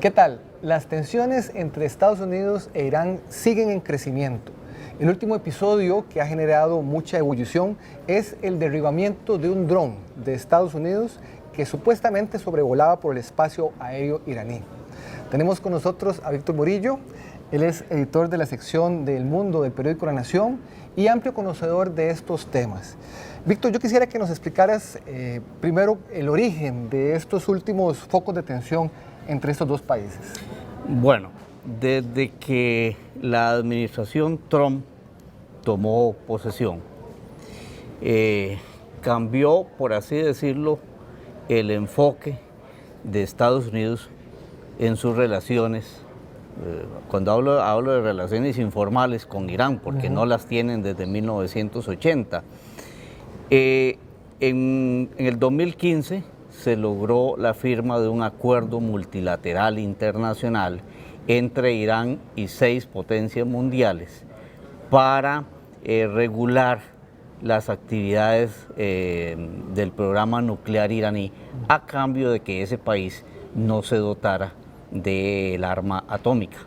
¿Qué tal? Las tensiones entre Estados Unidos e Irán siguen en crecimiento. El último episodio que ha generado mucha ebullición es el derribamiento de un dron de Estados Unidos que supuestamente sobrevolaba por el espacio aéreo iraní. Tenemos con nosotros a Víctor Murillo. Él es editor de la sección del Mundo del periódico La Nación y amplio conocedor de estos temas. Víctor, yo quisiera que nos explicaras primero el origen de estos últimos focos de tensión entre estos dos países. Bueno, desde que la administración Trump tomó posesión, cambió, por así decirlo, el enfoque de Estados Unidos en sus relaciones. Cuando hablo de relaciones informales con Irán, porque no las tienen desde 1980. En el 2015 se logró la firma de un acuerdo multilateral internacional entre Irán y 6 potencias mundiales para regular las actividades del programa nuclear iraní a cambio de que ese país no se dotara del arma atómica.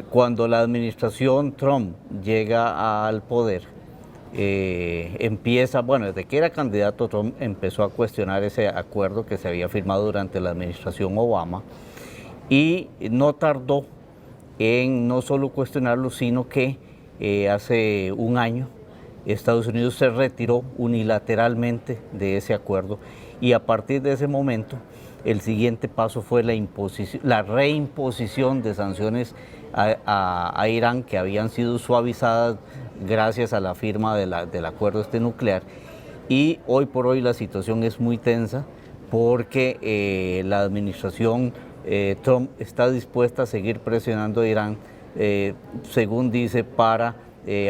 Cuando la administración Trump llega al poder, desde que era candidato Trump empezó a cuestionar ese acuerdo que se había firmado durante la administración Obama y no tardó en no solo cuestionarlo, sino que hace un año Estados Unidos se retiró unilateralmente de ese acuerdo y a partir de ese momento el siguiente paso fue la reimposición de sanciones a Irán que habían sido suavizadas gracias a la firma del acuerdo nuclear. Y hoy por hoy la situación es muy tensa porque la administración Trump está dispuesta a seguir presionando a Irán, según dice, para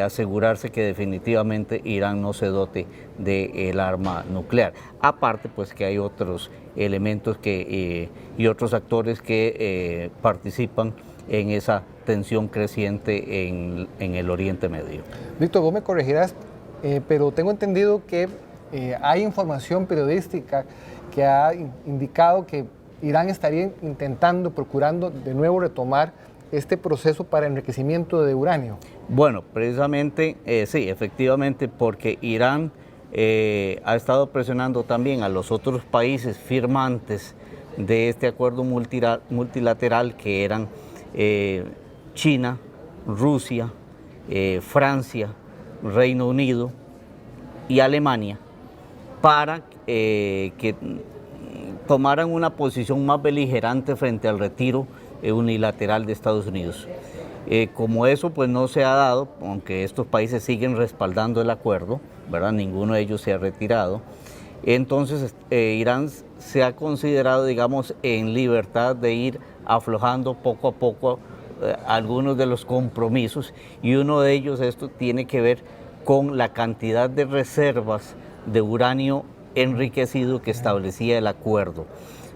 asegurarse que definitivamente Irán no se dote del arma nuclear. Aparte, pues que hay otros elementos y otros actores que participan en esa tensión creciente en el Oriente Medio. Víctor, vos me corregirás, pero tengo entendido que hay información periodística que ha indicado que Irán estaría procurando de nuevo retomar este proceso para enriquecimiento de uranio. Bueno, precisamente, sí, efectivamente, porque Irán ha estado presionando también a los otros países firmantes de este acuerdo multilateral que eran China, Rusia, Francia, Reino Unido y Alemania, para que tomaran una posición más beligerante frente al retiro unilateral de Estados Unidos. Como eso pues no se ha dado, aunque estos países siguen respaldando el acuerdo, ¿verdad? Ninguno de ellos se ha retirado, entonces Irán se ha considerado, digamos, en libertad de ir aflojando poco a poco algunos de los compromisos, y uno de ellos esto tiene que ver con la cantidad de reservas de uranio enriquecido que establecía el acuerdo.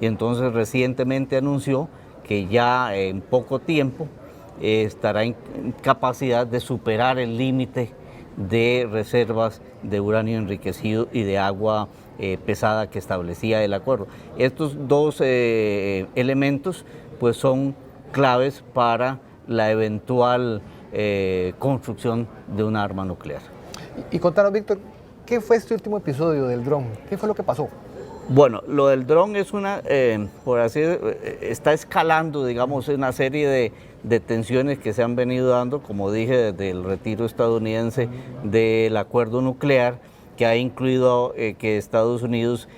Y entonces recientemente anunció que ya en poco tiempo estará en capacidad de superar el límite de reservas de uranio enriquecido y de agua pesada que establecía el acuerdo. Estos dos elementos pues son claves para la eventual construcción de un arma nuclear. Y contanos, Víctor, ¿qué fue este último episodio del dron? ¿Qué fue lo que pasó? Bueno, lo del dron es está escalando, digamos, una serie de tensiones que se han venido dando, como dije, desde el retiro estadounidense del acuerdo nuclear, que ha incluido que Estados Unidos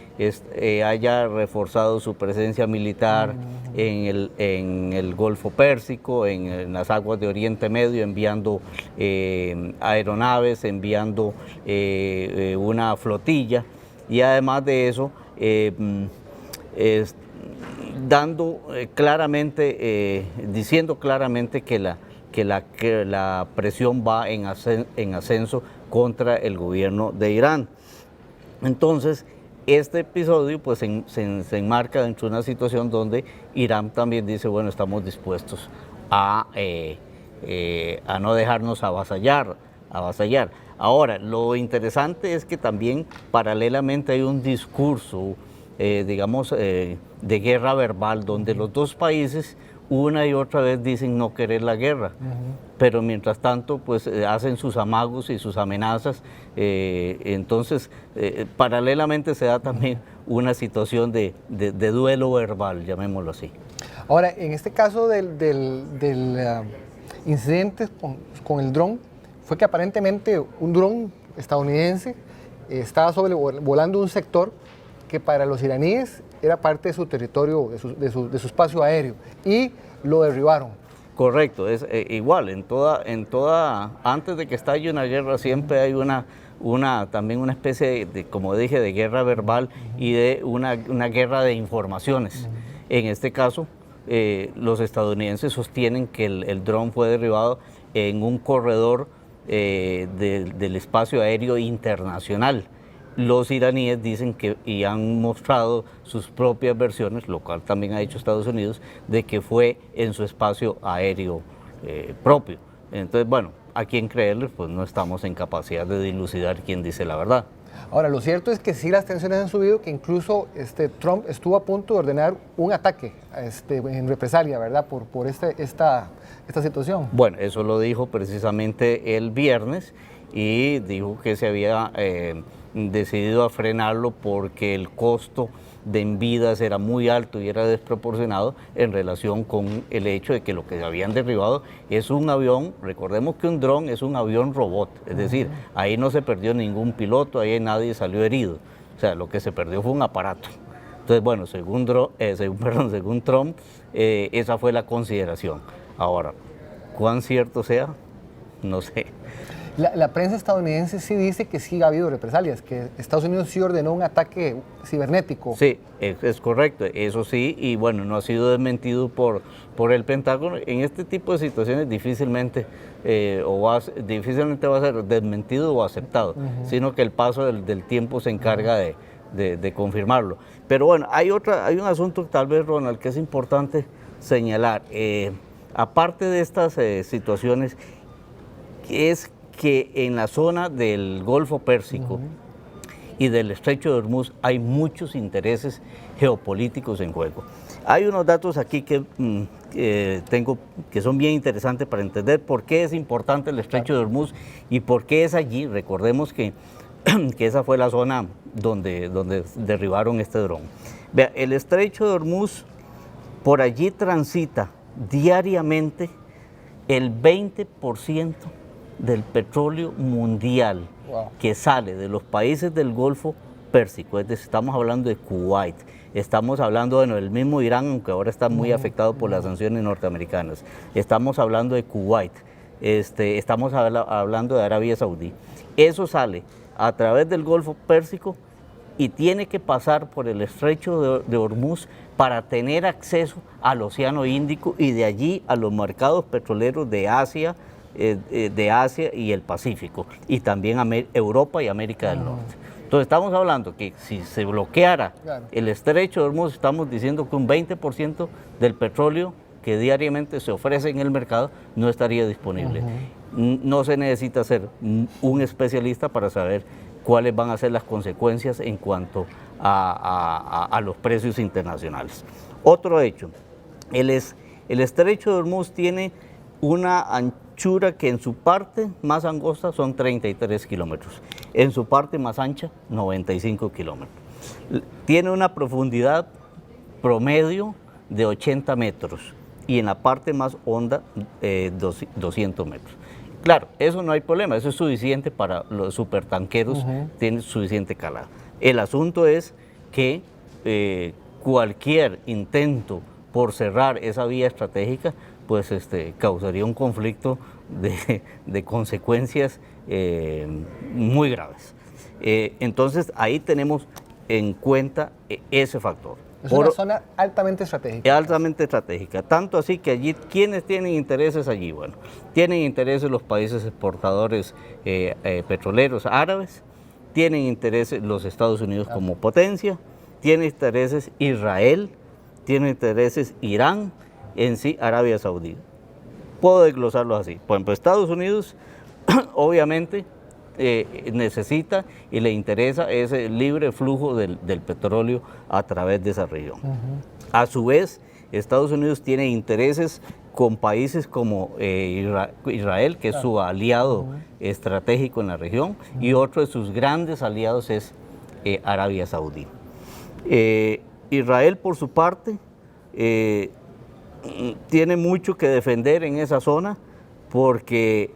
haya reforzado su presencia militar en el Golfo Pérsico, en las aguas de Oriente Medio, enviando aeronaves, enviando una flotilla, y además de eso, diciendo claramente que la presión va en ascenso contra el gobierno de Irán. Entonces, este episodio pues, se enmarca dentro de una situación donde Irán también dice, bueno, estamos dispuestos a no dejarnos avasallar. Ahora, lo interesante es que también paralelamente hay un discurso digamos, de guerra verbal, donde los dos países una y otra vez dicen no querer la guerra, pero mientras tanto pues hacen sus amagos y sus amenazas, entonces paralelamente se da también una situación de duelo verbal, llamémoslo así. Ahora, en este caso del incidente con el dron, fue que aparentemente un dron estadounidense estaba volando un sector que para los iraníes era parte de su territorio, de su espacio aéreo, y lo derribaron. Correcto, es igual, antes de que estalle una guerra siempre hay también una especie de, como dije, de guerra verbal y de una guerra de informaciones. En este caso, los estadounidenses sostienen que el dron fue derribado en un corredor del espacio aéreo internacional. Los iraníes dicen que, y han mostrado sus propias versiones, lo cual también ha hecho Estados Unidos, de que fue en su espacio aéreo propio. Entonces, bueno, a quién creerles, pues no estamos en capacidad de dilucidar quién dice la verdad. Ahora, lo cierto es que sí las tensiones han subido, que incluso Trump estuvo a punto de ordenar un ataque en represalia, ¿verdad?, por esta situación. Bueno, eso lo dijo precisamente el viernes y dijo que se había decidido a frenarlo porque el costo de en vidas era muy alto y era desproporcionado en relación con el hecho de que lo que habían derribado es un avión. Recordemos que un dron es un avión robot, es decir, ahí no se perdió ningún piloto, ahí nadie salió herido, o sea, lo que se perdió fue un aparato. Entonces, bueno, según Trump, esa fue la consideración. Ahora, ¿cuán cierto sea? No sé. La prensa estadounidense sí dice que sí ha habido represalias, que Estados Unidos sí ordenó un ataque cibernético. Sí, es correcto, eso sí, y bueno, no ha sido desmentido por el Pentágono. En este tipo de situaciones difícilmente va a ser desmentido o aceptado, sino que el paso del tiempo se encarga de confirmarlo. Pero bueno, hay un asunto tal vez, Ronald, que es importante señalar. Aparte de estas situaciones, es que en la zona del Golfo Pérsico y del Estrecho de Hormuz hay muchos intereses geopolíticos en juego. Hay unos datos aquí que tengo que son bien interesantes para entender por qué es importante el Estrecho de Hormuz y por qué es allí. Recordemos que esa fue la zona donde derribaron este dron. Vea, el Estrecho de Hormuz, por allí transita diariamente el 20% del petróleo mundial que sale de los países del Golfo Pérsico. Es decir, estamos hablando de Kuwait, estamos hablando del mismo Irán, aunque ahora está muy afectado por las sanciones norteamericanas, estamos hablando de Kuwait, estamos hablando de Arabia Saudí. Eso sale a través del Golfo Pérsico y tiene que pasar por el Estrecho de Hormuz para tener acceso al Océano Índico y de allí a los mercados petroleros de Asia y el Pacífico, y también Europa y América del Norte. Entonces estamos hablando que si se bloqueara el Estrecho de Hormuz, estamos diciendo que un 20% del petróleo que diariamente se ofrece en el mercado no estaría disponible. No se necesita ser un especialista para saber cuáles van a ser las consecuencias en cuanto a los precios internacionales. Otro hecho, el Estrecho de Hormuz tiene una anchura que en su parte más angosta son 33 kilómetros, en su parte más ancha 95 kilómetros. Tiene una profundidad promedio de 80 metros y en la parte más honda 200 metros. Claro, eso no hay problema, eso es suficiente para los supertanqueros, tiene suficiente calado. El asunto es que cualquier intento por cerrar esa vía estratégica pues causaría un conflicto de consecuencias muy graves. Entonces ahí tenemos en cuenta ese factor. Es una zona altamente estratégica. Altamente estratégica, tanto así que allí, ¿quiénes tienen intereses allí? Bueno, tienen intereses los países exportadores petroleros árabes, tienen intereses los Estados Unidos como potencia, tiene intereses Israel, tiene intereses Irán, en sí Arabia Saudí. Puedo desglosarlo así. Por ejemplo, Estados Unidos obviamente necesita y le interesa ese libre flujo del petróleo a través de esa región. A su vez, Estados Unidos tiene intereses con países como Israel, que es su aliado estratégico en la región, y otro de sus grandes aliados es Arabia Saudí. Israel, por su parte, tiene mucho que defender en esa zona porque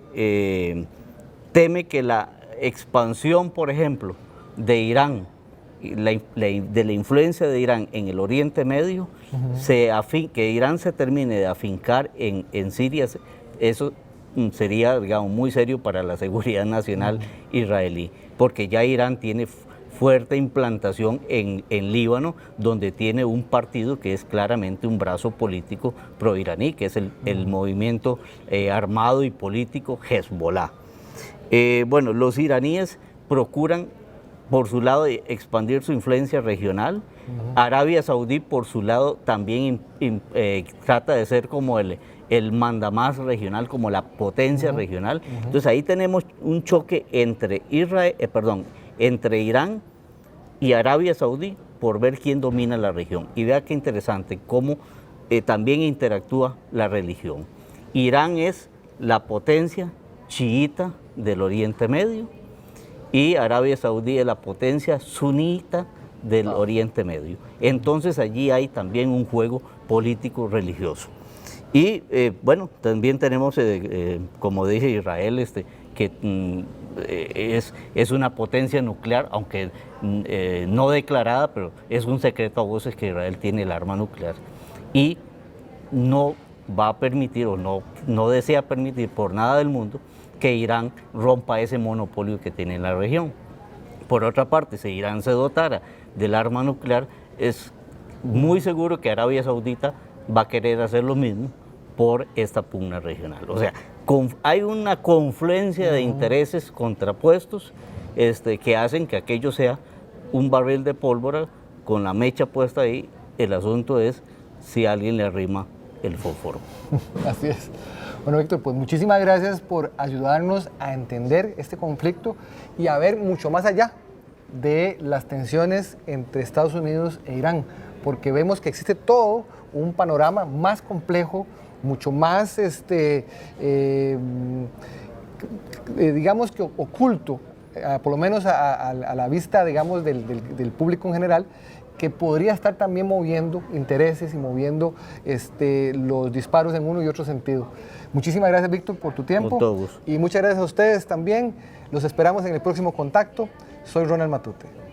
teme que la expansión, por ejemplo, de Irán, de la influencia de Irán en el Oriente Medio, que Irán se termine de afincar en Siria, eso sería, digamos, muy serio para la seguridad nacional israelí, porque ya Irán tiene fuerte implantación en Líbano, donde tiene un partido que es claramente un brazo político pro-iraní, que es el movimiento armado y político Hezbollah. Bueno, los iraníes procuran, por su lado, expandir su influencia regional. Arabia Saudí, por su lado, también trata de ser como el mandamás regional, como la potencia regional. Entonces ahí tenemos un choque entre Irán y Arabia Saudí por ver quién domina la región. Y vea qué interesante cómo también interactúa la religión. Irán es la potencia chiita del Oriente Medio y Arabia Saudí es la potencia sunita del Oriente Medio. Entonces allí hay también un juego político religioso. Y bueno, también tenemos, como dije, Israel, que es una potencia nuclear, aunque no declarada, pero es un secreto a voces que Israel tiene el arma nuclear. Y no va a permitir o no desea permitir por nada del mundo que Irán rompa ese monopolio que tiene en la región. Por otra parte, si Irán se dotara del arma nuclear, es muy seguro que Arabia Saudita va a querer hacer lo mismo por esta pugna regional. O sea, hay una confluencia de intereses contrapuestos que hacen que aquello sea un barril de pólvora con la mecha puesta ahí. El asunto es si alguien le arrima el fósforo. Así es. Bueno, Víctor, pues muchísimas gracias por ayudarnos a entender este conflicto y a ver mucho más allá de las tensiones entre Estados Unidos e Irán, porque vemos que existe todo un panorama más complejo, mucho más, digamos que oculto, por lo menos a la vista, digamos, del público en general, que podría estar también moviendo intereses y moviendo los disparos en uno y otro sentido. Muchísimas gracias, Víctor, por tu tiempo. Con todo gusto. Y muchas gracias a ustedes también. Los esperamos en el próximo contacto. Soy Ronald Matute.